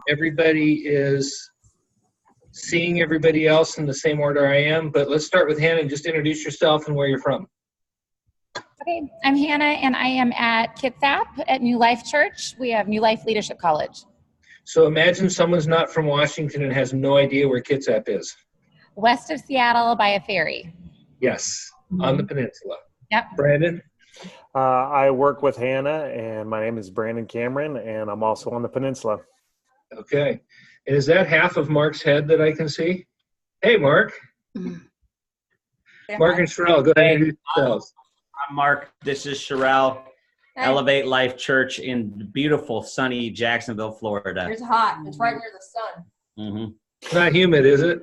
everybody is seeing everybody else in the same order I am, but let's start with Hannah and just introduce yourself and where you're from. Okay, I'm Hannah and I am at Kitsap at New Life Church. We have New Life Leadership College. So imagine someone's not from Washington and has no idea where Kitsap is. West of Seattle by a ferry. Yes, on the peninsula. Yep. Brandon? I work with Hannah, and my name is Brandon Cameron, and I'm also on the peninsula. Okay. And is that half of Mark's head that I can see? Hey, Mark. Mark and Sherelle, go ahead and introduce yourselves. I'm Mark. This is Sherelle. Hi. Elevate Life Church in beautiful, sunny Jacksonville, Florida. It's hot. It's right near the sun. Mm-hmm. It's not humid, is it?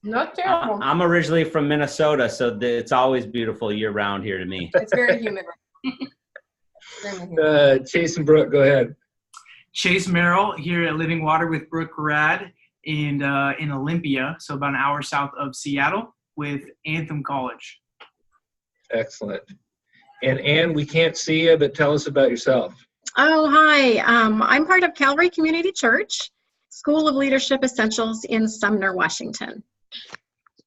Not terrible. I'm originally from Minnesota, so it's always beautiful year-round here to me. It's very humid. Chase and Brooke, go ahead. Chase Merrill here at Living Water with Brooke Rad in Olympia, so about an hour south of Seattle with Anthem College. Excellent. And Ann, we can't see you, but tell us about yourself. Oh, hi. I'm part of Calvary Community Church, School of Leadership Essentials in Sumner, Washington.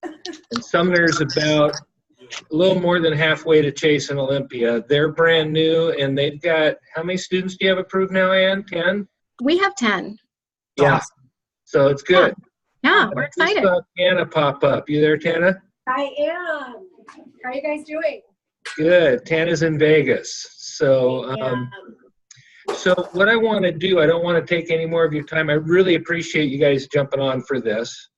And Sumner's about a little more than halfway to Chase and Olympia. They're brand new, and they've got, how many students do you have approved now, Ann? 10? We have 10. Yeah. So it's good. Yeah, we're excited. I saw Tana pop up. You there, Tana? I am. How are you guys doing? Good. Tana's in Vegas. So, so what I want to do, I don't want to take any more of your time. I really appreciate you guys jumping on for this.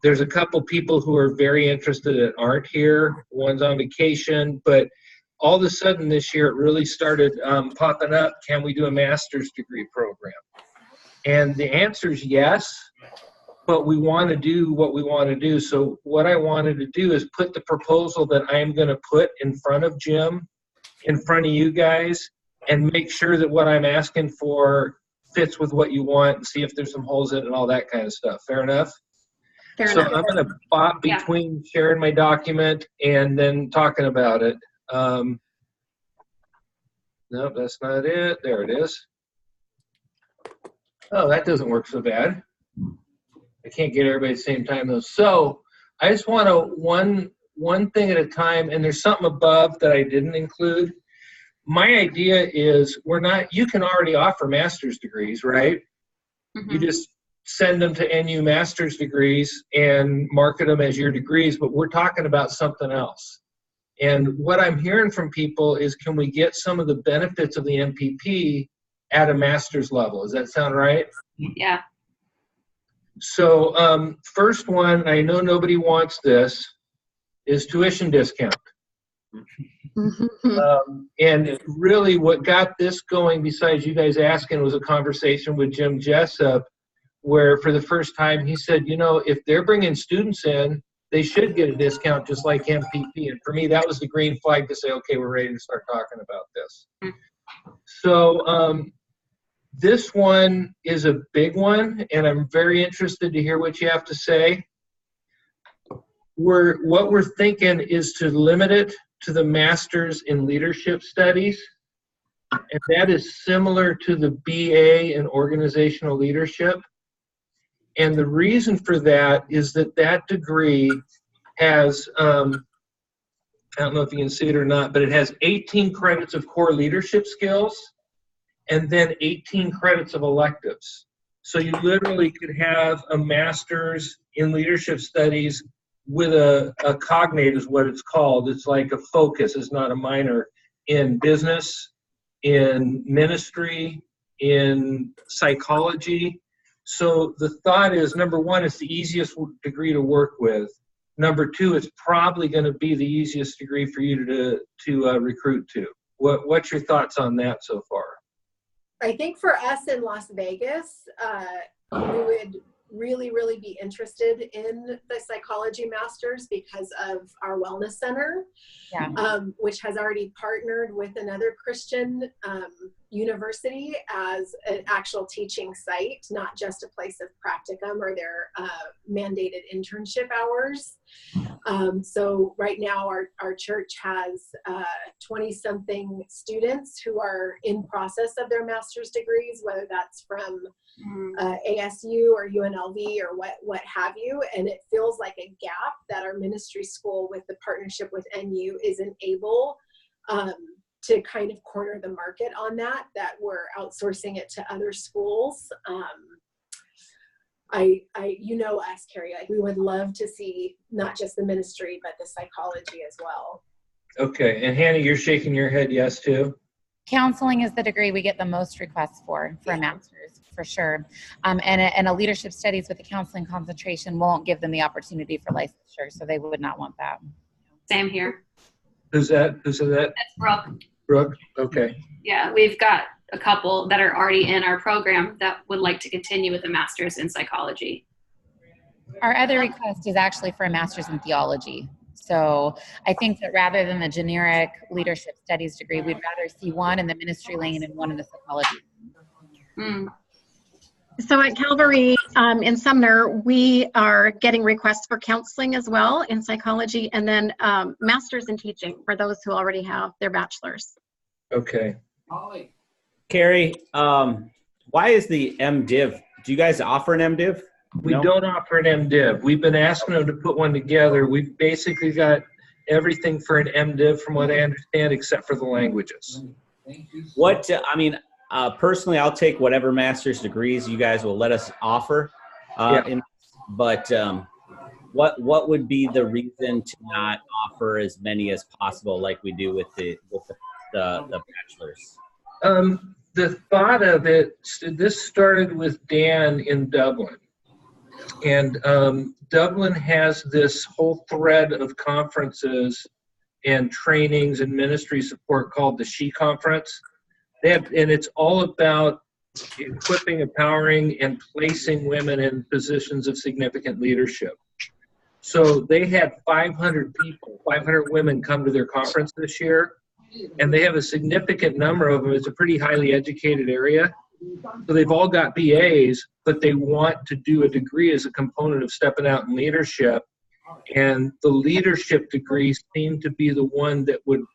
There's a couple people who are very interested that aren't here. One's on vacation, but all of a sudden this year it really started popping up. Can we do a master's degree program? And the answer is yes, but we want to do what we want to do. So what I wanted to do is put the proposal that I am going to put in front of Jim, in front of you guys, and make sure that what I'm asking for fits with what you want and see if there's some holes in it and all that kind of stuff. Fair enough? So I'm going to pop between sharing my document and then talking about it. No, that's not it. There it is. Oh, that doesn't work so bad. I can't get everybody at the same time though. So I just want to one thing at a time, and there's something above that I didn't include. My idea is you can already offer master's degrees, right? Mm-hmm. You just send them to NU master's degrees and market them as your degrees, but we're talking about something else. And what I'm hearing from people is, can we get some of the benefits of the NPP at a master's level? Does that sound right? Yeah. So first one, I know nobody wants this, is tuition discount. And really what got this going, besides you guys asking, was a conversation with Jim Jessup, where for the first time he said, you know, if they're bringing students in, they should get a discount just like MPP. And for me, that was the green flag to say, okay, we're ready to start talking about this. So this one is a big one, and I'm very interested to hear what you have to say. What we're thinking is to limit it to the Master's in Leadership Studies, and that is similar to the BA in Organizational Leadership. And the reason for that is that degree has, I don't know if you can see it or not, but it has 18 credits of core leadership skills and then 18 credits of electives. So you literally could have a master's in leadership studies with a cognate is what it's called. It's like a focus, it's not a minor, in business, in ministry, in psychology. So the thought is, number one, it's the easiest degree to work with. Number two, it's probably going to be the easiest degree for you to recruit to. What's your thoughts on that so far? I think for us in Las Vegas, we would really be interested in the psychology masters because of our wellness center, which has already partnered with another Christian university as an actual teaching site, not just a place of practicum or their mandated internship hours. So right now our church has 20-something students who are in process of their master's degrees, whether that's from ASU or UNLV or what have you. And it feels like a gap that our ministry school with the partnership with NU isn't able to kind of corner the market on that we're outsourcing it to other schools. You know us, Carrie, like we would love to see not just the ministry, but the psychology as well. Okay, and Hannah, you're shaking your head yes too? Counseling is the degree we get the most requests for a master's, for sure. And a leadership studies with a counseling concentration won't give them the opportunity for licensure, so they would not want that. Same here. Who's that? Who said that? That's Brooke. Brooke, okay. Yeah, we've got a couple that are already in our program that would like to continue with a master's in psychology. Our other request is actually for a master's in theology. So I think that rather than the generic leadership studies degree, we'd rather see one in the ministry lane and one in the psychology. So at Calvary in Sumner, we are getting requests for counseling as well in psychology, and then masters in teaching for those who already have their bachelor's. Okay. Carrie, why is the MDiv? Do you guys offer an MDiv? We don't offer an MDiv. We've been asking them to put one together. We've basically got everything for an MDiv from what I understand, except for the languages. Personally, I'll take whatever master's degrees you guys will let us offer. But what would be the reason to not offer as many as possible, like we do with the bachelor's? The thought of it, this started with Dan in Dublin. And Dublin has this whole thread of conferences and trainings and ministry support called the SHE Conference. And it's all about equipping, empowering, and placing women in positions of significant leadership. So they had 500 women come to their conference this year, and they have a significant number of them. It's a pretty highly educated area. So they've all got BAs, but they want to do a degree as a component of stepping out in leadership. And the leadership degree seemed to be the one that would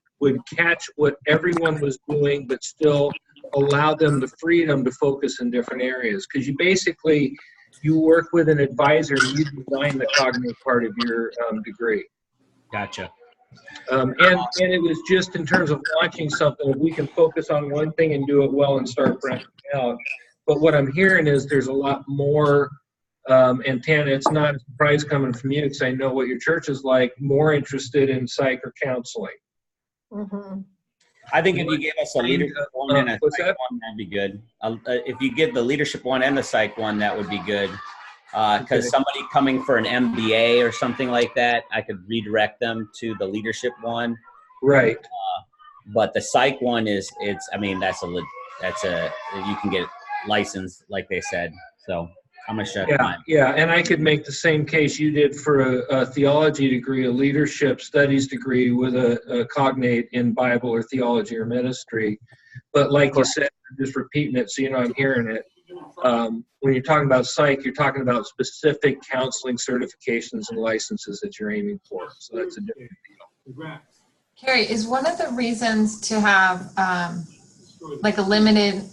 catch what everyone was doing, but still allow them the freedom to focus in different areas. Because you work with an advisor and you design the cognitive part of your degree. Gotcha. And it was just in terms of launching something, if we can focus on one thing and do it well and start branching out. But what I'm hearing is there's a lot more, and Tana, it's not a surprise coming from you because I know what your church is like, more interested in psych or counseling. Mm-hmm. I think if you gave us a leadership one and a psych one, that'd be good. If you give the leadership one and the psych one, that would be good. Because somebody coming for an MBA or something like that, I could redirect them to the leadership one. Right. But the psych one you can get licensed, like they said. So I'm gonna shut mine. Yeah, and I could make the same case you did for a theology degree, a leadership studies degree with a cognate in Bible or theology or ministry. But like you said, I'm just repeating it so you know I'm hearing it. When you're talking about psych, you're talking about specific counseling certifications and licenses that you're aiming for. So that's a different deal. Carrie, is one of the reasons to have like a limited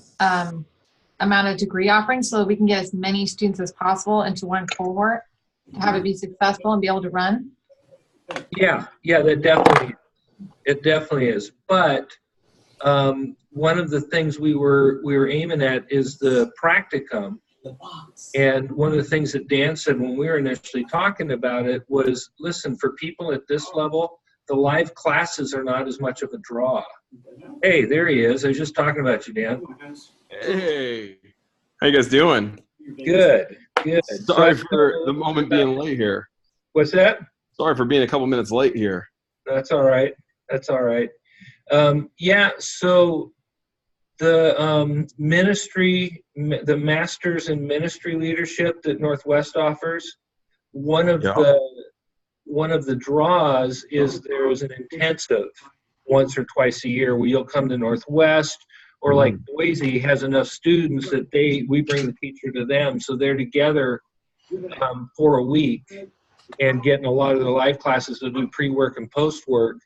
amount of degree offerings so that we can get as many students as possible into one cohort to have it be successful and be able to run? Yeah, it definitely is. But one of the things we were aiming at is the practicum. And one of the things that Dan said when we were initially talking about it was, listen, for people at this level, the live classes are not as much of a draw. Hey, there he is. I was just talking about you, Dan. Hey, how you guys doing? Good. Sorry for the moment being late here. What's that? Sorry for being a couple minutes late here. That's all right. So the ministry, the Masters in Ministry Leadership that Northwest offers, one of the draws is there's an intensive once or twice a year where you'll come to Northwest or like Boise has enough students that we bring the teacher to them, so they're together for a week and getting a lot of the live classes to do pre-work and post-work.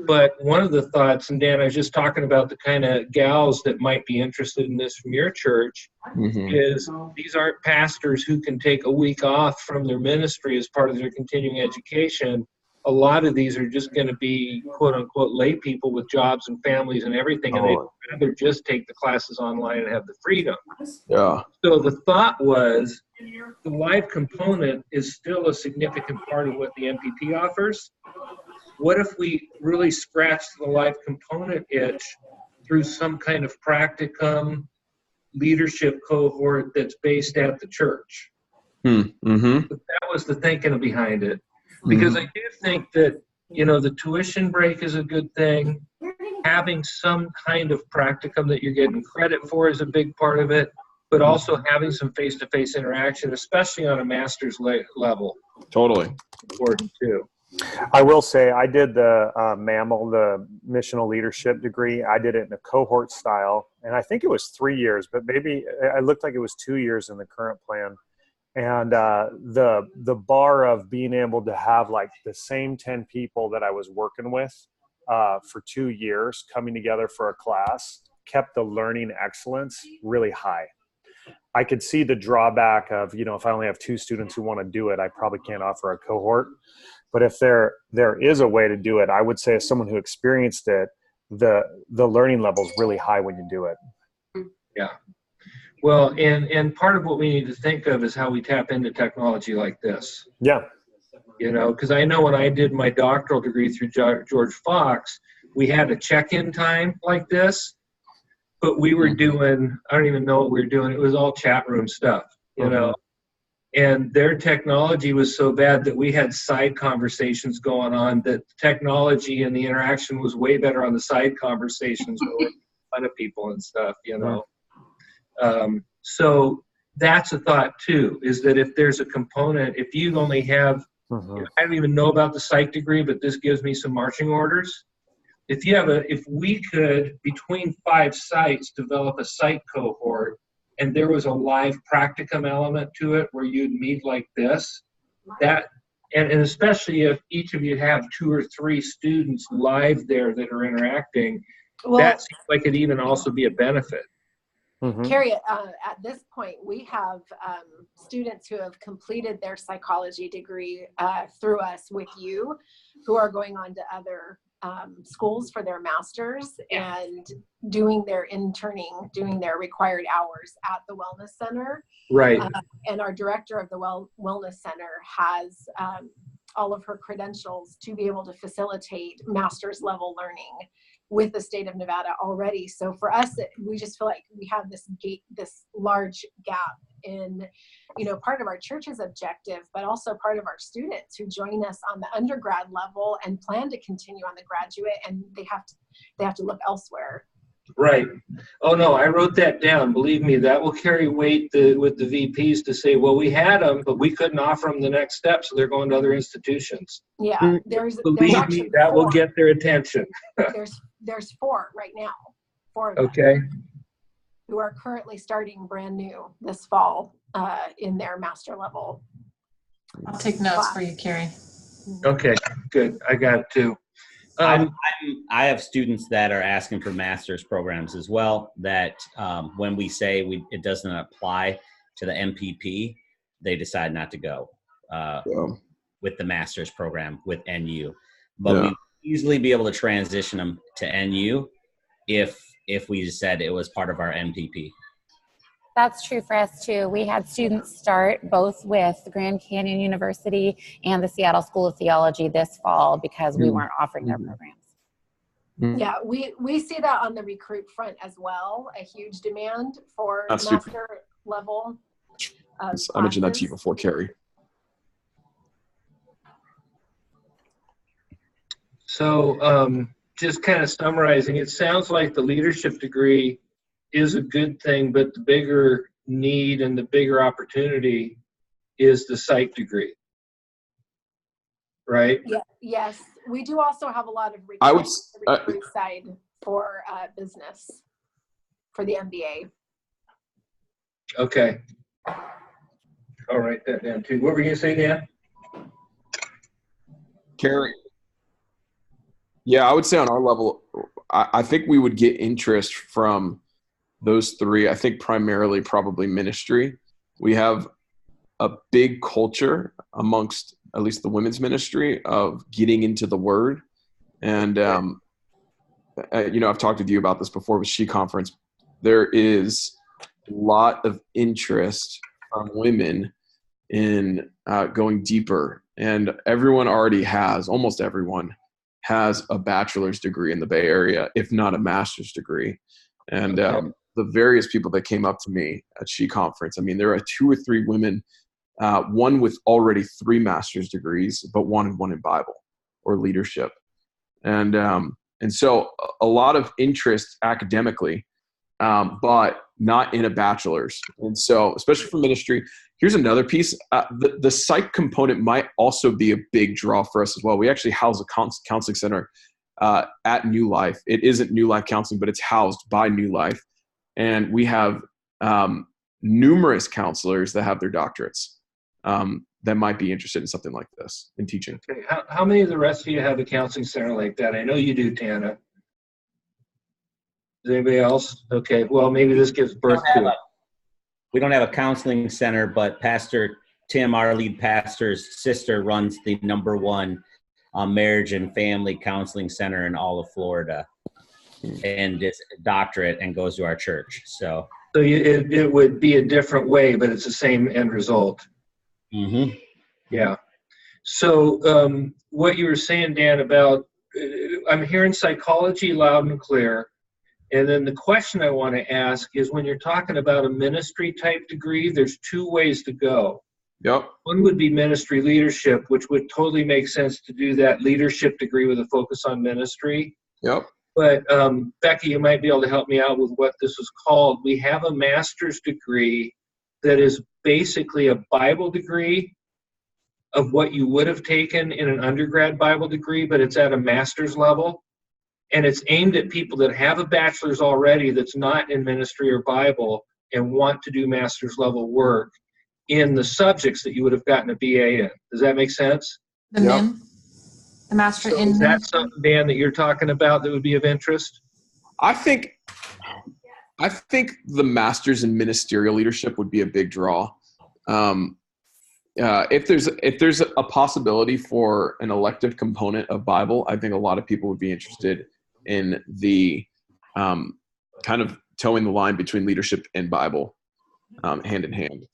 But one of the thoughts, and Dan, I was just talking about the kind of gals that might be interested in this from your church, is these aren't pastors who can take a week off from their ministry as part of their continuing education. A lot of these are just going to be quote unquote lay people with jobs and families and everything, and they'd rather just take the classes online and have the freedom. Yeah. So the thought was the live component is still a significant part of what the NPP offers. What if we really scratched the live component itch through some kind of practicum leadership cohort that's based at the church? But that was the thinking behind it. Because I do think that, the tuition break is a good thing. Having some kind of practicum that you're getting credit for is a big part of it, but also having some face-to-face interaction, especially on a master's level. Totally. Important too. I will say I did the MAML, the missional leadership degree. I did it in a cohort style, and I think it was 3 years, but maybe it looked like it was 2 years in the current plan. And the bar of being able to have like the same 10 people that I was working with for 2 years coming together for a class kept the learning excellence really high. I could see the drawback of, if I only have 2 students who want to do it, I probably can't offer a cohort. But if there is a way to do it, I would say as someone who experienced it, the learning level is really high when you do it. Yeah. Well, and part of what we need to think of is how we tap into technology like this. Yeah. Because I know when I did my doctoral degree through George Fox, we had a check-in time like this, but we were doing, I don't even know what we were doing. It was all chat room stuff, and their technology was so bad that we had side conversations going on, that technology and the interaction was way better on the side conversations with a lot of people and stuff, So that's a thought too, is that if there's a component, if you only have, I don't even know about the psych degree, but this gives me some marching orders. If we could, between 5 sites, develop a site cohort, and there was a live practicum element to it where you'd meet like this, and especially if each of you have 2 or 3 students live there that are interacting, that seems like it'd even also be a benefit. Carrie, at this point, we have students who have completed their psychology degree through us with you, who are going on to other schools for their masters and doing their interning, doing their required hours at the wellness center. Right. And our director of the wellness center has all of her credentials to be able to facilitate master's level learning with the state of Nevada already. So for us, we just feel like we have this large gap in, part of our church's objective, but also part of our students who join us on the undergrad level and plan to continue on the graduate, and they have to look elsewhere. Right. Oh no, I wrote that down. Believe me, that will carry weight with the VPs to say, well, we had them, but we couldn't offer them the next step, so they're going to other institutions. Yeah, believe me, that will get their attention. There's 4 right now. 4 of them. Okay. Who are currently starting brand new this fall in their master level. I'll take notes for you, Carrie. Okay, good. I got it too. I have students that are asking for master's programs as well, that when we say it doesn't apply to the MPP, they decide not to go with the master's program with NU. But we easily be able to transition them to NU if we said it was part of our MPP. That's true for us too. We had students start both with Grand Canyon University and the Seattle School of Theology this fall because we weren't offering their programs. Yeah, we see that on the recruit front as well, a huge demand for master level. I mentioned that to you before, Carrie. So just kind of summarizing, it sounds like the leadership degree is a good thing, but the bigger need and the bigger opportunity is the psych degree, right? Yeah, yes. We do also have a lot of requests on the recruit side for business. for the MBA. Okay. I'll write that down too. What were you going to say, Dan? Carrie. Yeah, I would say on our level, I think we would get interest from those three. I think primarily probably ministry. We have a big culture amongst at least the women's ministry of getting into the word. And, I've talked with you about this before with She Conference. There is a lot of interest from women in going deeper. And almost everyone has a bachelor's degree in the Bay Area, if not a master's degree. And the various people that came up to me at She Conference, I mean, there are 2 or 3 women, one with already 3 master's degrees, but one in Bible or leadership. And so a lot of interest academically, but not in a bachelor's. And so, especially for ministry, here's another piece. The psych component might also be a big draw for us as well. We actually house a counseling center at New Life. It isn't New Life Counseling, but it's housed by New Life. And we have numerous counselors that have their doctorates that might be interested in something like this, in teaching. Okay. How many of the rest of you have a counseling center like that? I know you do, Tana. Does anybody else? Okay, well, maybe this gives birth to it. We don't have a counseling center, but Pastor Tim, our lead pastor's sister, runs the #1 marriage and family counseling center in all of Florida, and it's a doctorate and goes to our church. So it would be a different way, but it's the same end result. Mm-hmm. Yeah. So what you were saying, Dan, about I'm hearing psychology loud and clear. And then the question I want to ask is, when you're talking about a ministry type degree, there's 2 ways to go. Yep. One would be ministry leadership, which would totally make sense to do that leadership degree with a focus on ministry. Yep. But Becky, you might be able to help me out with what this is called. We have a master's degree that is basically a Bible degree of what you would have taken in an undergrad Bible degree, but it's at a master's level. And it's aimed at people that have a bachelor's already that's not in ministry or Bible and want to do master's level work in the subjects that you would have gotten a BA in. Does that make sense? The MIM? The Master in Is MIM? that something, Dan, that you're talking about that would be of interest? I think the master's in ministerial leadership would be a big draw. If there's a possibility for an elective component of Bible, I think a lot of people would be interested in the kind of towing the line between leadership and Bible hand in hand.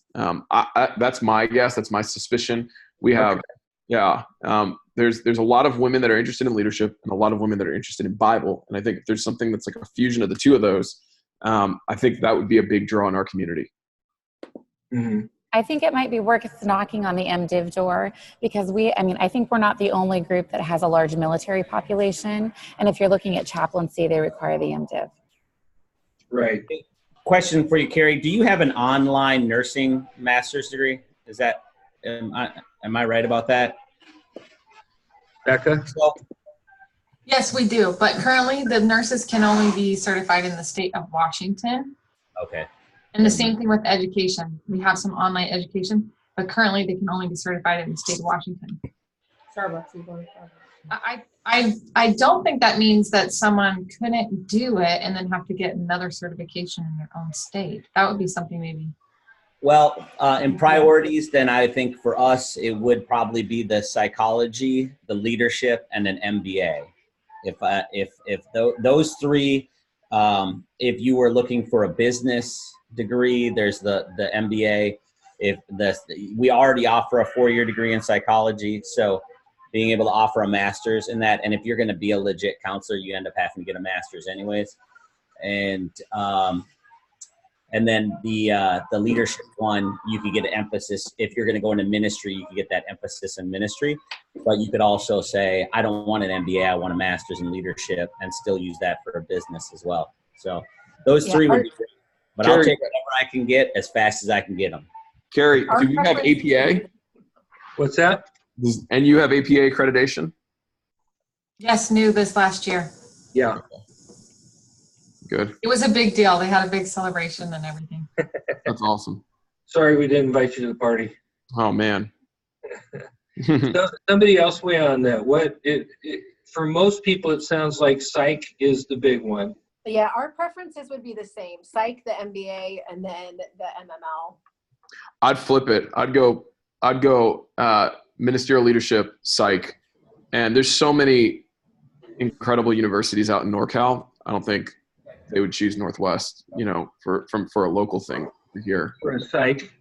That's my guess. That's my suspicion. We have, there's a lot of women that are interested in leadership and a lot of women that are interested in Bible. And I think if there's something that's like a fusion of the 2 of those, I think that would be a big draw in our community. Mm-hmm. I think it might be worth knocking on the MDiv door, because I think we're not the only group that has a large military population. And if you're looking at chaplaincy, they require the MDiv. Right. Question for you, Carrie. Do you have an online nursing master's degree? Is that, am I right about that? Becca? Yes, we do. But currently the nurses can only be certified in the state of Washington. Okay. And the same thing with education. We have some online education, but currently they can only be certified in the state of Washington. Starbucks, you go to Starbucks. I don't think that means that someone couldn't do it and then have to get another certification in their own state. That would be something maybe. Well, in priorities, then I think for us, it would probably be the psychology, the leadership, and an MBA. If those 3, if you were looking for a business degree, there's the MBA. We already offer a 4-year degree in psychology, so being able to offer a master's in that, and if you're going to be a legit counselor, you end up having to get a master's anyways. And then the leadership one, you could get an emphasis. If you're going to go into ministry, you could get that emphasis in ministry, but you could also say, I don't want an MBA, I want a master's in leadership, and still use that for a business as well. So those 3 would be great. But Carrie, I'll take whatever I can get as fast as I can get them. Carrie, do you have APA? What's that? And you have APA accreditation? Yes, new this last year. Yeah. good. It was a big deal. They had a big celebration and everything. That's awesome. Sorry we didn't invite you to the party. Oh man. Somebody else weigh on that. For most people, it sounds like psych is the big one. Yeah, our preferences would be the same: psych, the MBA, and then the MML. I'd flip it. I'd go ministerial leadership, psych. And there's so many incredible universities out in NorCal. I don't think they would choose Northwest, for a local thing here. For a psych.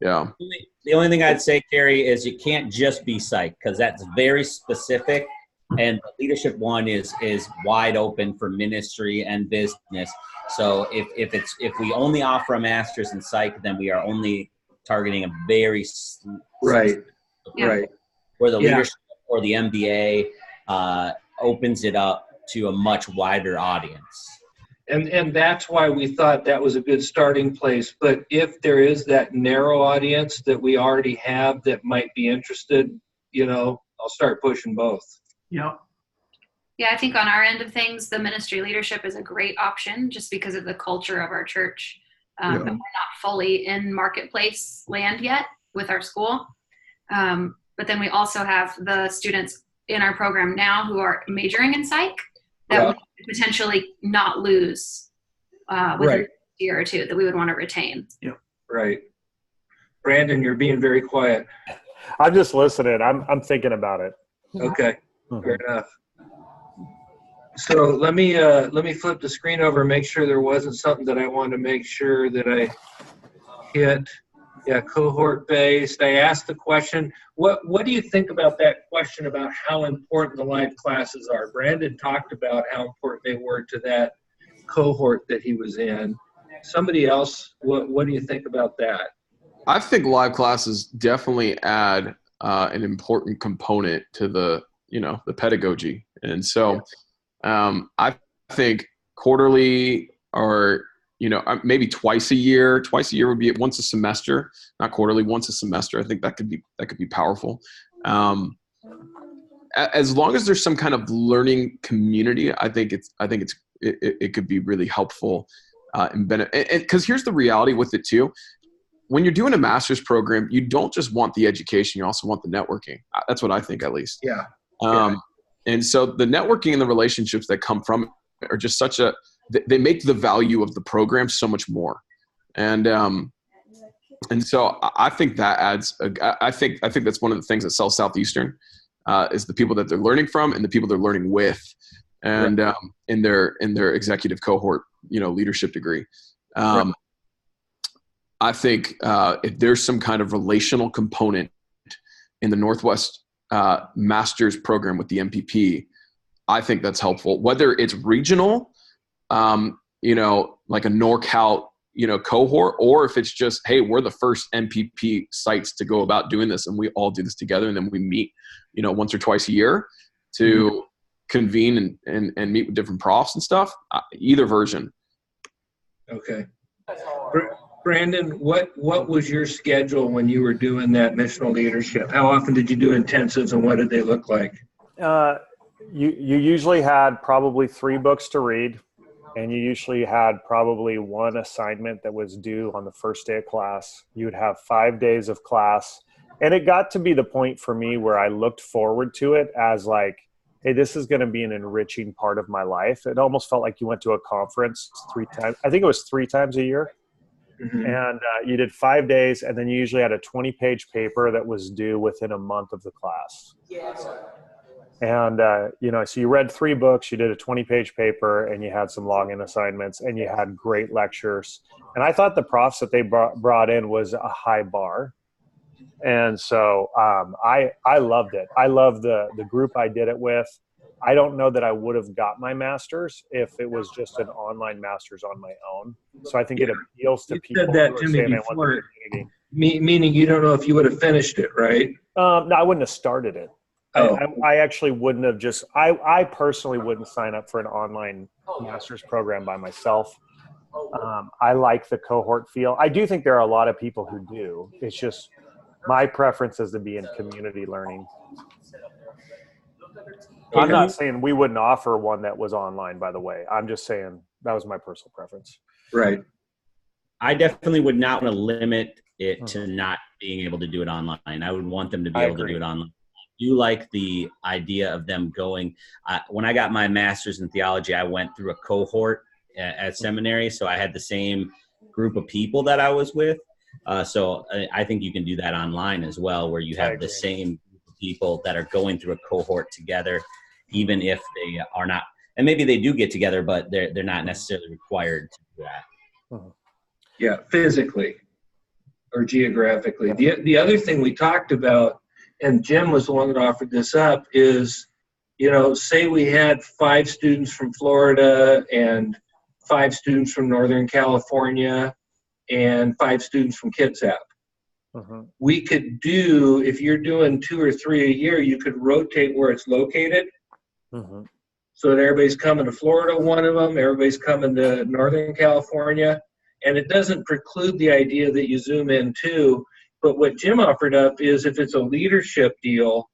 Yeah. The only thing I'd say, Carrie, is you can't just be psych, because that's very specific. And the leadership one is wide open for ministry and business. So if we only offer a master's in psych, then we are only targeting a very right. Where the leadership or the MBA opens it up to a much wider audience. And that's why we thought that was a good starting place. But if there is that narrow audience that we already have that might be interested, I'll start pushing both. Yep. Yeah, I think on our end of things, the ministry leadership is a great option just because of the culture of our church. But we're not fully in marketplace land yet with our school. But then we also have the students in our program now who are majoring in psych that would potentially not lose within a year or two, that we would want to retain. Yep. Right. Brandon, you're being very quiet. I'm just listening. I'm thinking about it. Okay. Fair enough. So let me flip the screen over and make sure there wasn't something that I wanted to make sure that I hit. Yeah, cohort based. I asked the question, what do you think about that question about how important the live classes are? Brandon talked about how important they were to that cohort that he was in. Somebody else, what do you think about that? I think live classes definitely add an important component to the pedagogy. And so I think quarterly or, maybe twice a year would be once a semester, not quarterly, once a semester. I think that could be powerful. As long as there's some kind of learning community, I think it could be really helpful and benefit. Because here's the reality with it too. When you're doing a master's program, you don't just want the education, you also want the networking. That's what I think, at least. Yeah. And so the networking and the relationships that come from it are just they make the value of the program so much more. And so I think that adds, I think that's one of the things that sells Southeastern is the people that they're learning from and the people they're learning with, and in their executive cohort, leadership degree. I think if there's some kind of relational component in the Northwest master's program with the NPP, I think that's helpful. Whether it's regional, like a NorCal, cohort, or if it's just, hey, we're the first NPP sites to go about doing this and we all do this together, and then we meet, once or twice a year to convene and meet with different profs and stuff. Either version. Okay. Brandon, what was your schedule when you were doing that missional leadership? How often did you do intensives, and what did they look like? You usually had probably 3 books to read, and you usually had probably 1 assignment that was due on the first day of class. You would have 5 days of class, and it got to be the point for me where I looked forward to it as like, hey, this is going to be an enriching part of my life. It almost felt like you went to a conference 3 times. I think it was 3 times a year. Mm-hmm. And you did 5 days, and then you usually had a 20-page paper that was due within a month of the class. And, so you read 3 books, you did a 20-page paper, and you had some login assignments, and you had great lectures. And I thought the profs that they brought in was a high bar. And so I loved it. I loved the group I did it with. I don't know that I would have got my master's if it was just an online master's on my own. So I think it appeals to people. You said that to me before, meaning you don't know if you would have finished it, right? No, I wouldn't have started it. Oh. I actually wouldn't have I personally wouldn't sign up for an online master's program by myself. I like the cohort feel. I do think there are a lot of people who do. It's just my preference is to be in community learning. I'm not saying we wouldn't offer one that was online, by the way. I'm just saying that was my personal preference. Right. I definitely would not want to limit it to not being able to do it online. I would want them to be able to do it online. I do like the idea of them going. When I got my master's in theology, I went through a cohort at seminary, so I had the same group of people that I was with. So I think you can do that online as well, where you have the same group of people that are going through a cohort together, even if they are not. And maybe they do get together, but they're not necessarily required to do that. Yeah, physically or geographically. The other thing we talked about, and Jim was the one that offered this up, is, say we had 5 students from Florida and 5 students from Northern California and 5 students from Kitsap. We could do, if you're doing 2 or 3 a year, you could rotate where it's located. So that everybody's coming to Florida, one of them, everybody's coming to Northern California. And it doesn't preclude the idea that you zoom in too. But what Jim offered up is, if it's a leadership deal,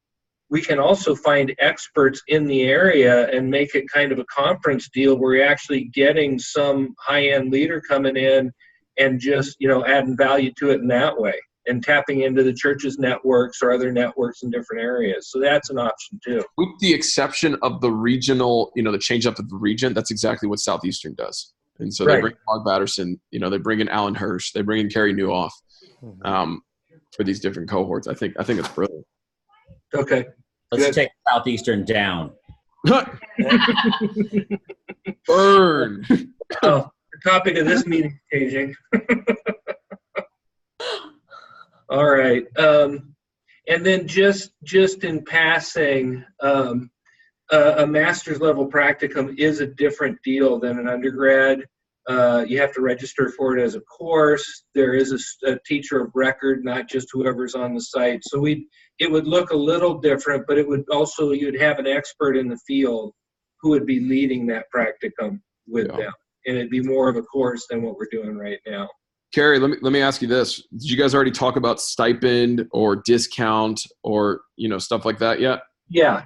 we can also find experts in the area and make it kind of a conference deal where you're actually getting some high-end leader coming in and just, adding value to it in that way and tapping into the church's networks or other networks in different areas. So that's an option too. With the exception of the regional, the change up of the region, that's exactly what Southeastern does. And so they bring Mark Batterson, they bring in Alan Hirsch, they bring in Kerry Newhoff for these different cohorts. I think it's brilliant. Okay. Let's take Southeastern down. Burn. Oh, the topic of this meeting is changing. All right. And then just in passing, a master's level practicum is a different deal than an undergrad. You have to register for it as a course. There is a teacher of record, not just whoever's on the site. So it would look a little different, but it would also, you'd have an expert in the field who would be leading that practicum with them. And it'd be more of a course than what we're doing right now. Carrie, let me ask you this. Did you guys already talk about stipend or discount or, stuff like that yet? Yeah.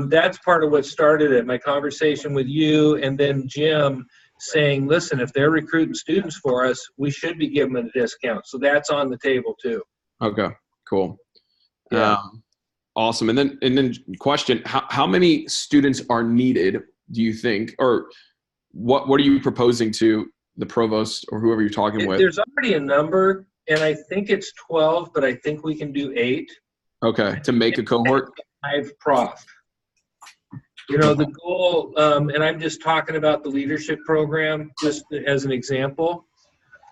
That's part of what started it. My conversation with you and then Jim saying, listen, if they're recruiting students for us, we should be giving them a discount. So that's on the table too. Okay, cool. Yeah. Awesome. And then question, how many students are needed, do you think, or what are you proposing to the provost or whoever you're talking with? There's already a number, and I think it's 12, but I think we can do 8. Okay, to make a cohort? 5 prof. The goal, and I'm just talking about the leadership program just as an example.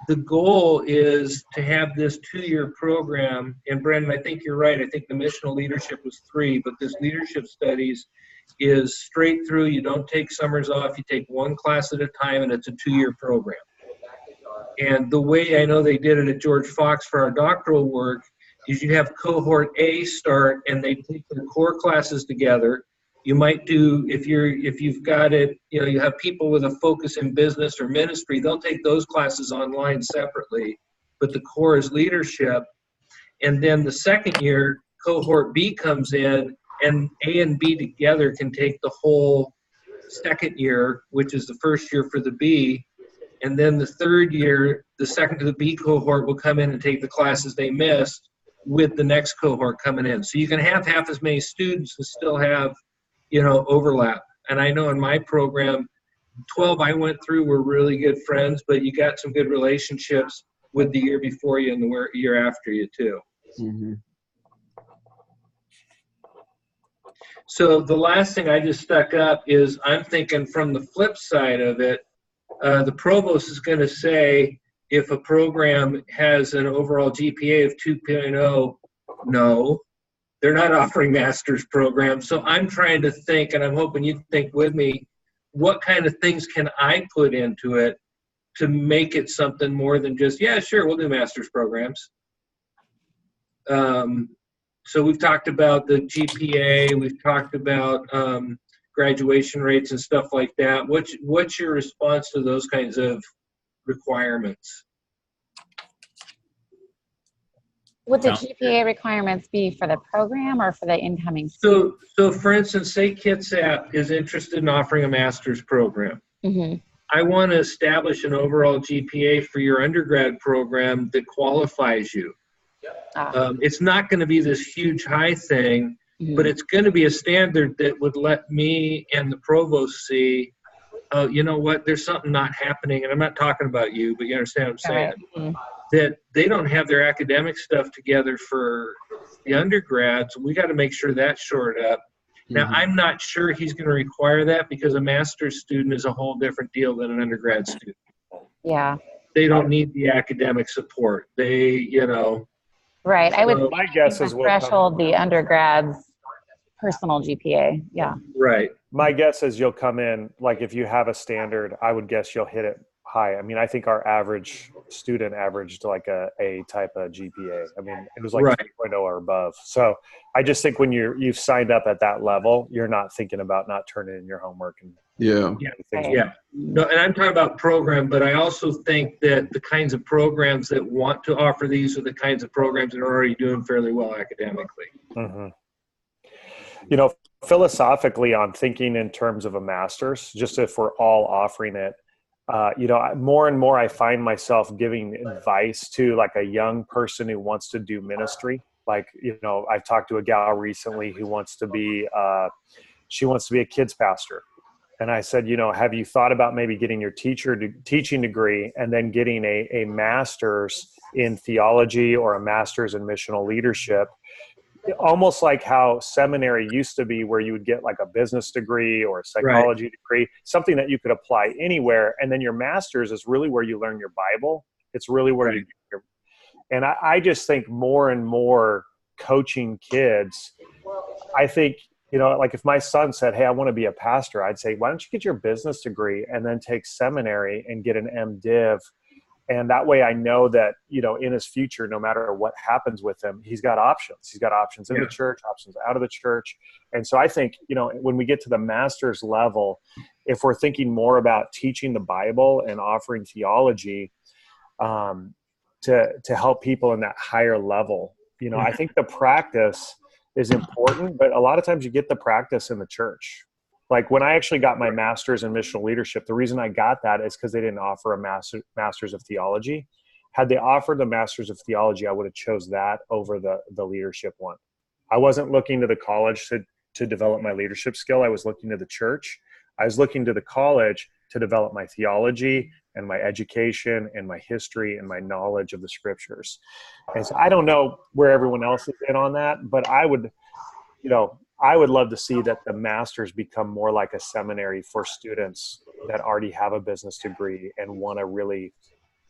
The goal is to have this 2-year program, and Brendan, I think you're right. I think the missional leadership was 3, but this leadership studies is straight through. You don't take summers off. You take 1 class at a time, and it's a 2-year program. And the way I know they did it at George Fox for our doctoral work is you have cohort A start, and they take their core classes together. You might do, if you've got it, you have people with a focus in business or ministry, they'll take those classes online separately, but the core is leadership. And then the second year, cohort B comes in, and A and B together can take the whole second year, which is the first year for the B. And then the third year, the second to the B cohort will come in and take the classes they missed with the next cohort coming in. So you can have half as many students and still have, overlap. And I know in my program, 12 I went through were really good friends, but you got some good relationships with the year before you and the year after you too. Mm-hmm. So the last thing I just stuck up is I'm thinking from the flip side of it, the provost is going to say if a program has an overall GPA of 2.0, no, they're not offering master's programs. So I'm trying to think, and I'm hoping you think with me, what kind of things can I put into it to make it something more than just, yeah, sure, we'll do master's programs. So we've talked about the GPA, we've talked about graduation rates and stuff like that. What's your response to those kinds of requirements? Would the GPA requirements be for the program or for the incoming student? So for instance, say Kitsap is interested in offering a master's program. Mm-hmm. I want to establish an overall GPA for your undergrad program that qualifies you. It's not going to be this huge high thing, but it's going to be a standard that would let me and the provost see, you know what, there's something not happening. And I'm not talking about you, but you understand what I'm saying. That they don't have their academic stuff together for the undergrads. We got to make sure that's shored up. Now, I'm not sure he's going to require that because a master's student is a whole different deal than an undergrad student. Yeah. They don't need the academic support. They, you know. Right. I would My guess is threshold the undergrad's personal GPA. Yeah. Right. My guess is you'll come in, like if you have a standard, I would guess you'll hit it high. I mean, I think our average student averaged like a type of GPA. I mean, it was like 3.0 or above. So I just think when you've signed up at that level, you're not thinking about not turning in your homework. And Yeah. No, and I'm talking about program, but I also think that the kinds of programs that want to offer these are the kinds of programs that are already doing fairly well academically. You know, philosophically on thinking in terms of a master's, just if we're all offering it, you know, more and more I find myself giving advice to like a young person who wants to do ministry. Like, you know, I've talked to a gal recently who wants to be, she wants to be a kids pastor. And I said, you know, have you thought about maybe getting your teaching degree and then getting a master's in theology or a master's in missional leadership? Almost like how seminary used to be, where you would get like a business degree or a psychology degree, something that you could apply anywhere. And then your master's is really where you learn your Bible. It's really where you do and I just think more and more coaching kids, I think, you know, like if my son said, hey, I want to be a pastor, I'd say, why don't you get your business degree and then take seminary and get an MDiv? And that way I know that, you know, in his future, no matter what happens with him, he's got options. He's got options in the church, options out of the church. And so I think, you know, when we get to the master's level, if we're thinking more about teaching the Bible and offering theology to help people in that higher level, you know, I think the practice is important, but a lot of times you get the practice in the church. Like when I actually got my master's in missional leadership, the reason I got that is because they didn't offer a master's of theology. Had they offered the master's of theology, I would have chose that over the leadership one. I wasn't looking to the college to develop my leadership skill. I was looking to the church. I was looking to the college to develop my theology and my education and my history and my knowledge of the scriptures. And so I don't know where everyone else is in on that, but I would, you know, I would love to see that the masters become more like a seminary for students that already have a business degree and want to really,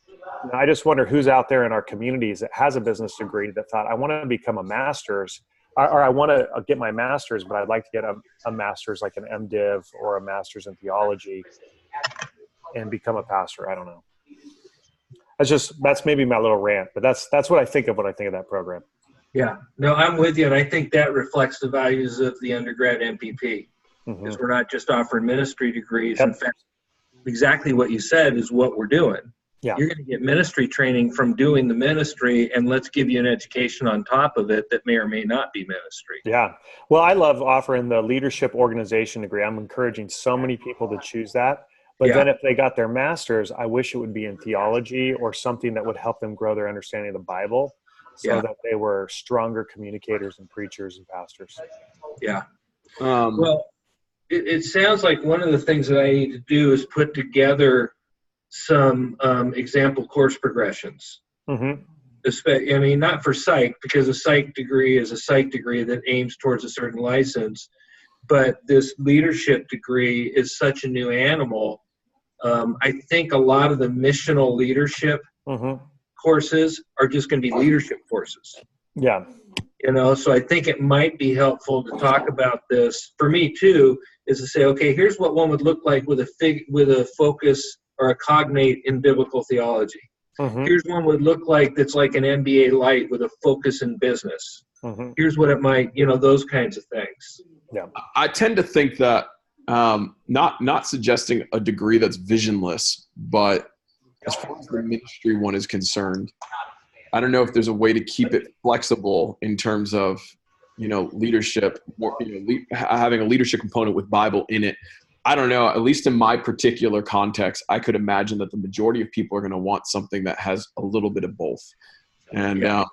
you know, I just wonder who's out there in our communities that has a business degree that thought, I want to become a master's, or I want to get my master's, but I'd like to get a master's like an MDiv or a master's in theology and become a pastor. I don't know. That's maybe my little rant, but that's what I think of when I think of that program. Yeah, no, I'm with you, and I think that reflects the values of the undergrad NPP, because we're not just offering ministry degrees. In fact, exactly what you said is what we're doing. You're going to get ministry training from doing the ministry, and let's give you an education on top of it that may or may not be ministry. Yeah, well, I love offering the leadership organization degree. I'm encouraging so many people to choose that. But then if they got their master's, I wish it would be in theology or something that would help them grow their understanding of the Bible, so that they were stronger communicators and preachers and pastors. Well, it sounds like one of the things that I need to do is put together some example course progressions. I mean, not for psych, because a psych degree is a psych degree that aims towards a certain license, but this leadership degree is such a new animal. I think a lot of the missional leadership courses are just going to be leadership courses. You know, so I think it might be helpful to talk about this for me too, is to say, okay, here's what one would look like with a focus or a cognate in biblical theology. Here's one would look like that's like an MBA light with a focus in business. Here's what it might, you know, those kinds of things. I tend to think that not suggesting a degree that's visionless, but as far as the ministry one is concerned, I don't know if there's a way to keep it flexible in terms of, you know, leadership, having a leadership component with Bible in it. I don't know, at least in my particular context, I could imagine that the majority of people are going to want something that has a little bit of both. And I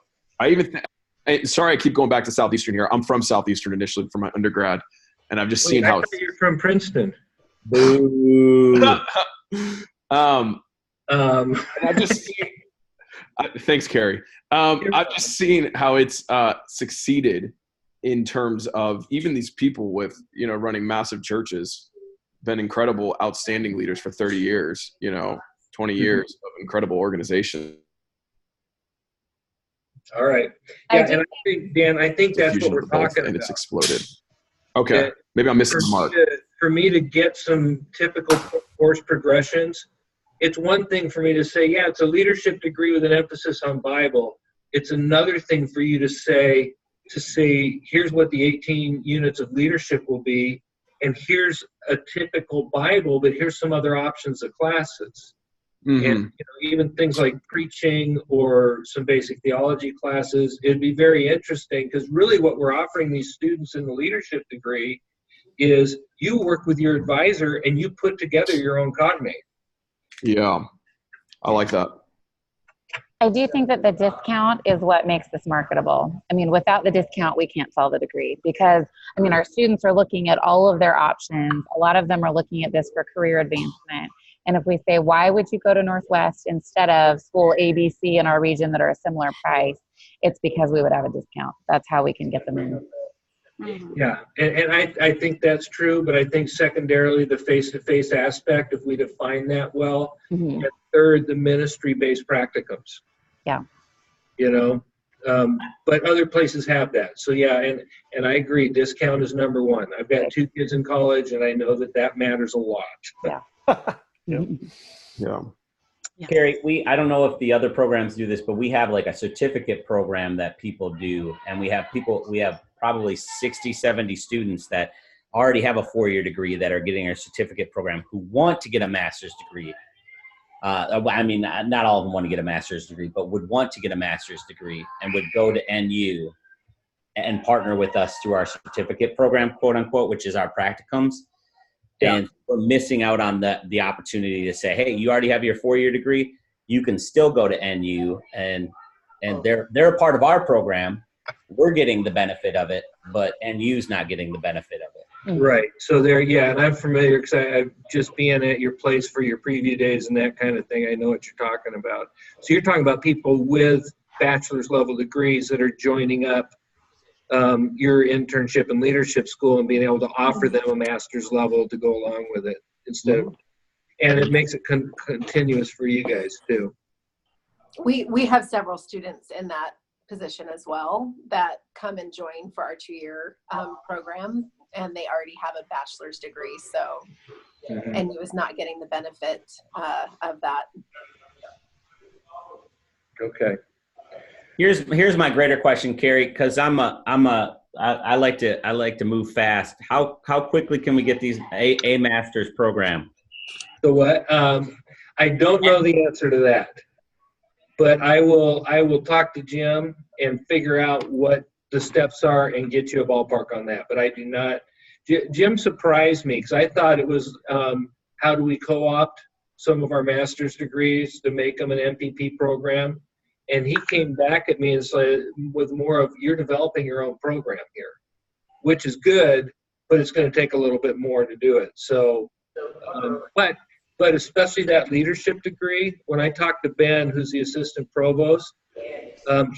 even sorry, I keep going back to Southeastern here. I'm from Southeastern initially for my undergrad, and I've just seen I how thought you're from Princeton. Boo. I've just seen, thanks, Carrie. I've just seen how it's succeeded in terms of even these people with, running massive churches, been incredible, outstanding leaders for 30 years, 20 years of incredible organization. All right. Yeah, and I think, Dan, that's what we're talking about. And it's exploded. Okay, maybe I'm missing the mark. For me to get some typical course progressions, it's one thing for me to say, yeah, it's a leadership degree with an emphasis on Bible. It's another thing for you to say, here's what the 18 units of leadership will be, and here's a typical Bible, but here's some other options of classes. Mm-hmm. And even things like preaching or some basic theology classes, it'd be very interesting, because really what we're offering these students in the leadership degree is you work with your advisor and you put together your own cognate. Yeah, I like that. I do think that the discount is what makes this marketable. I mean, without the discount, we can't sell the degree, because, our students are looking at all of their options. A lot of them are looking at this for career advancement. And if we say, why would you go to Northwest instead of school ABC in our region that are a similar price? It's because we would have a discount. That's how we can get them in. Yeah, and I think that's true, but I think secondarily the face-to-face aspect, if we define that well, and third, the ministry-based practicums. Yeah. But other places have that. So yeah, and I agree, discount is number one. I've got 2 kids in college, and I know that matters a lot. Yeah. Yeah. Carrie, I don't know if the other programs do this, but we have like a certificate program that people do, and we have probably 60, 70 students that already have a 4-year degree that are getting our certificate program who want to get a master's degree. Not all of them want to get a master's degree, but would want to get a master's degree and would go to NU and partner with us through our certificate program, quote unquote, which is our practicums. Yeah. And we're missing out on the opportunity to say, hey, you already have your 4-year degree. You can still go to NU, and they're a part of our program. We're getting the benefit of it, but NU's not getting the benefit of it. Right. So and I'm familiar, because I've just been at your place for your preview days and that kind of thing. I know what you're talking about. So you're talking about people with bachelor's level degrees that are joining up your internship and leadership school and being able to offer them a master's level to go along with it instead of, and it makes it continuous for you guys too. We have several students in that position as well that come and join for our 2-year program, and they already have a bachelor's degree. So, and he was not getting the benefit of that. Okay. Here's my greater question, Carrie, because I like to move fast. How quickly can we get these a master's program? So what? I don't know the answer to that, but I will talk to Jim and figure out what the steps are and get you a ballpark on that. But I do not. Jim surprised me, because I thought it was how do we co-opt some of our master's degrees to make them an NPP program. And he came back at me and said, with more of, you're developing your own program here, which is good, but it's going to take a little bit more to do it. So, but especially that leadership degree, when I talked to Ben, who's the assistant provost,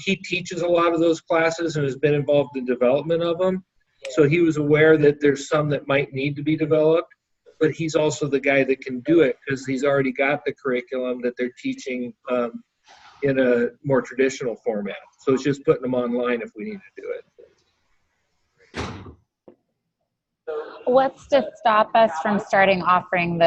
he teaches a lot of those classes and has been involved in development of them. So he was aware that there's some that might need to be developed, but he's also the guy that can do it, because he's already got the curriculum that they're teaching in a more traditional format. So it's just putting them online if we need to do it. What's to stop us from starting offering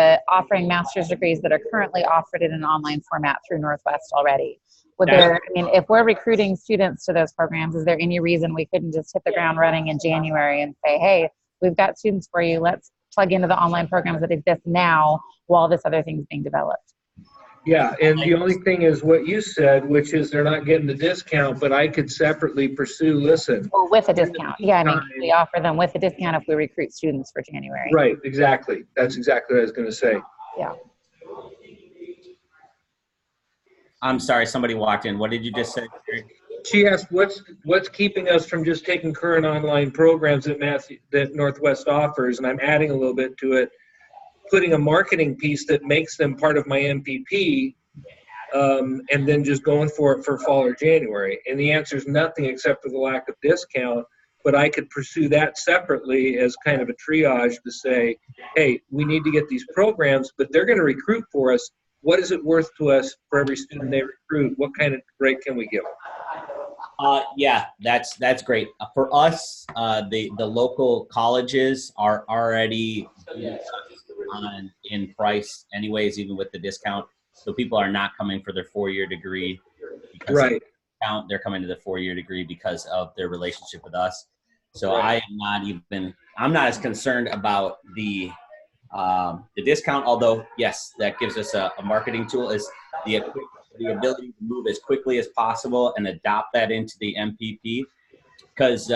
master's degrees that are currently offered in an online format through Northwest already? If we're recruiting students to those programs, is there any reason we couldn't just hit the ground running in January and say, hey, we've got students for you, let's plug into the online programs that exist now while this other thing is being developed? Yeah, and the only thing is what you said, which is they're not getting the discount, but I could separately pursue, listen. Well, with a discount. Yeah, I mean, we offer them with a discount if we recruit students for January. Right, exactly. That's exactly what I was going to say. Yeah. I'm sorry, somebody walked in. What did you just say? She asked, what's keeping us from just taking current online programs that Northwest offers, and I'm adding a little bit to it, putting a marketing piece that makes them part of my MPP, and then just going for it for fall or January. And the answer is nothing except for the lack of discount, but I could pursue that separately as kind of a triage to say, hey, we need to get these programs, but they're going to recruit for us. What is it worth to us for every student they recruit? What kind of break can we give them? Yeah, that's great. For us, the local colleges are already in price anyways, even with the discount. So people are not coming for their 4-year degree because right. of the discount. They're coming to the 4-year degree because of their relationship with us. So right. I'm not as concerned about the discount, although yes, that gives us a marketing tool, is the ability to move as quickly as possible and adopt that into the MPP. Because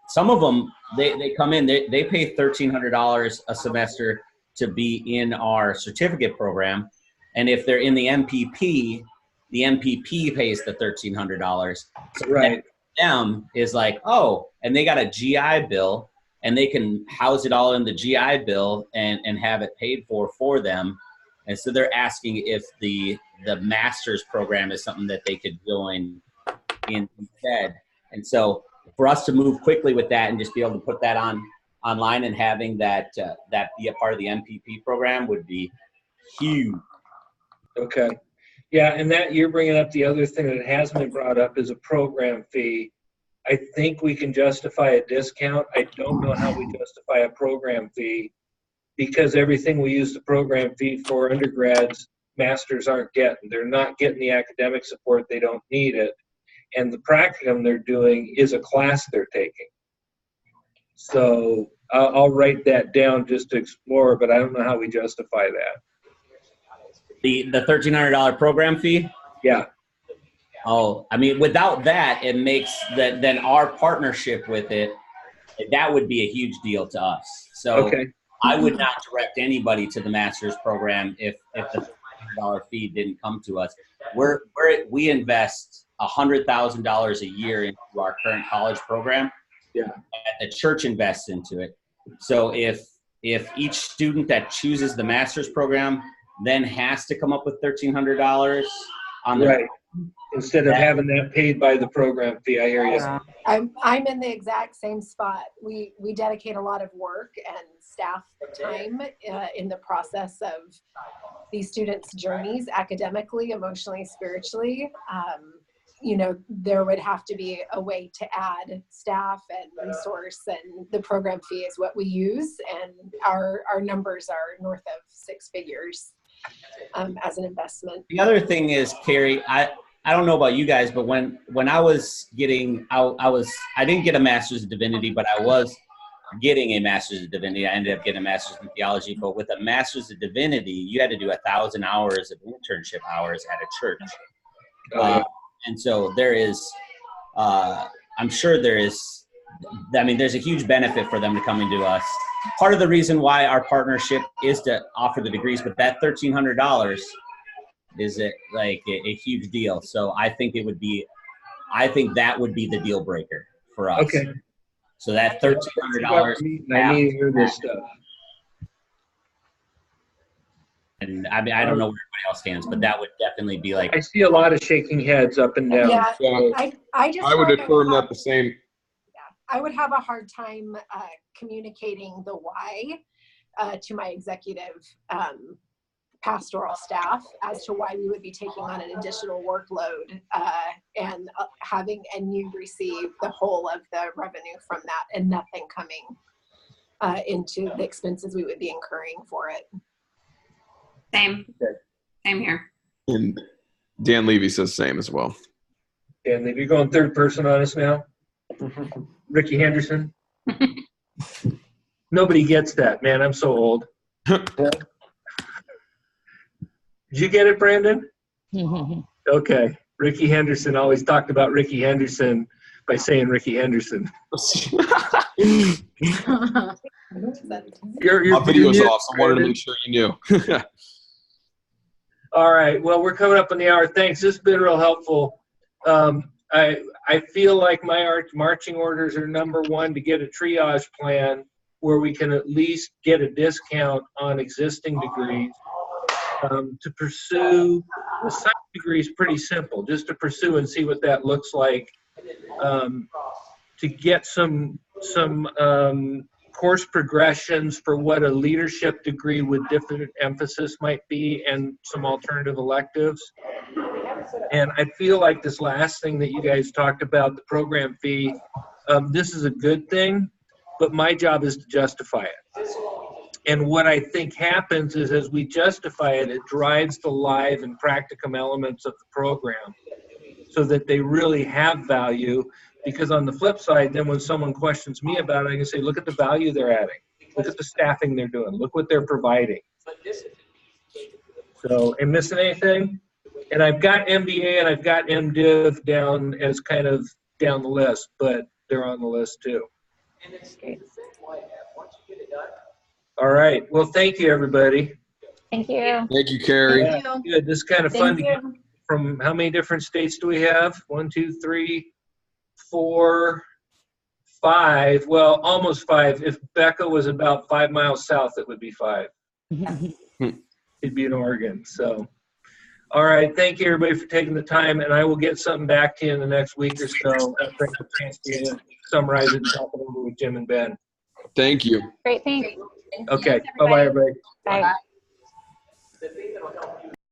some of them, they come in, they pay $1,300 a semester to be in our certificate program. And if they're in the MPP pays the $1,300. So right. them is like, oh, and they got a GI Bill, and they can house it all in the GI Bill and have it paid for them. And so they're asking if the master's program is something that they could join in instead. And so for us to move quickly with that and just be able to put that online and having that be a part of the MPP program would be huge. Okay. Yeah, and that you're bringing up the other thing that hasn't been brought up is a program fee. I think we can justify a discount. I don't know how we justify a program fee, because everything we use the program fee for undergrads, masters aren't getting. They're not getting the academic support. They don't need it. And the practicum they're doing is a class they're taking. So I'll write that down just to explore, but I don't know how we justify that. The $1,300 program fee? Yeah. Oh, I mean, without that, it makes then our partnership with it, that would be a huge deal to us. So okay. I would not direct anybody to the master's program if the $1,300 fee didn't come to us. We invest $100,000 a year into our current college program. Yeah. The church invests into it. So if each student that chooses the master's program then has to come up with $1,300 on their right. Instead of having that paid by the program fee. I hear you. I'm in the exact same spot. We dedicate a lot of work and staff time in the process of these students' journeys, academically, emotionally, spiritually. There would have to be a way to add staff and resource, and the program fee is what we use, and our numbers are north of 6 figures as an investment. The other thing is, Carrie, I don't know about you guys, but when I was getting out, I didn't get a master's of divinity, but I was getting a master's of divinity. I ended up getting a master's in theology, but with a master's of divinity, you had to do 1,000 hours of internship hours at a church. And so there is, I'm sure there is, there's a huge benefit for them to coming to us. Part of the reason why our partnership is to offer the degrees, but that $1,300 is like a huge deal. So I think that would be the deal breaker for us. Okay. So that $1,300. I need to hear this stuff. And I don't know where everybody else stands, but that would definitely be like. I see a lot of shaking heads up and down. Yeah, so I would affirm that the same. Yeah, I would have a hard time communicating the why to my executive pastoral staff as to why we would be taking on an additional workload and you receive the whole of the revenue from that and nothing coming into the expenses we would be incurring for it. Same here. And Dan Levy says same as well. Dan Levy, you're going third person on us now? Ricky Henderson? Nobody gets that, man. I'm so old. Did you get it, Brandon? Okay. Ricky Henderson always talked about Ricky Henderson by saying Ricky Henderson. My video's off, so I wanted to make sure you knew. All right. Well, we're coming up on the hour. Thanks. This has been real helpful. I feel like my marching orders are number one to get a triage plan where we can at least get a discount on existing degrees. To pursue the science degree is pretty simple, just to pursue and see what that looks like. To get some course progressions for what a leadership degree with different emphasis might be, and some alternative electives. And I feel like this last thing that you guys talked about, the program fee, this is a good thing, but my job is to justify it. And what I think happens is as we justify it, it drives the live and practicum elements of the program so that they really have value. Because on the flip side, then when someone questions me about it, I can say, look at the value they're adding. Look at the staffing they're doing. Look what they're providing. So, am I missing anything? And I've got MBA and I've got MDiv down as kind of down the list, but they're on the list too. All right. Well, thank you, everybody. Thank you. Thank you, Carrie. Thank you. Good. This is kind of fun. Thank you. From how many different states do we have? 1, 2, 3, 4, 5. Well, almost 5. If Becca was about 5 miles south, it would be 5. It'd be in Oregon. So, all right. Thank you, everybody, for taking the time. And I will get something back to you in the next week or so after I have a chance to summarize it and talk it over with Jim and Ben. Thank you. Great, thanks. Okay. Bye-bye, everybody. Bye.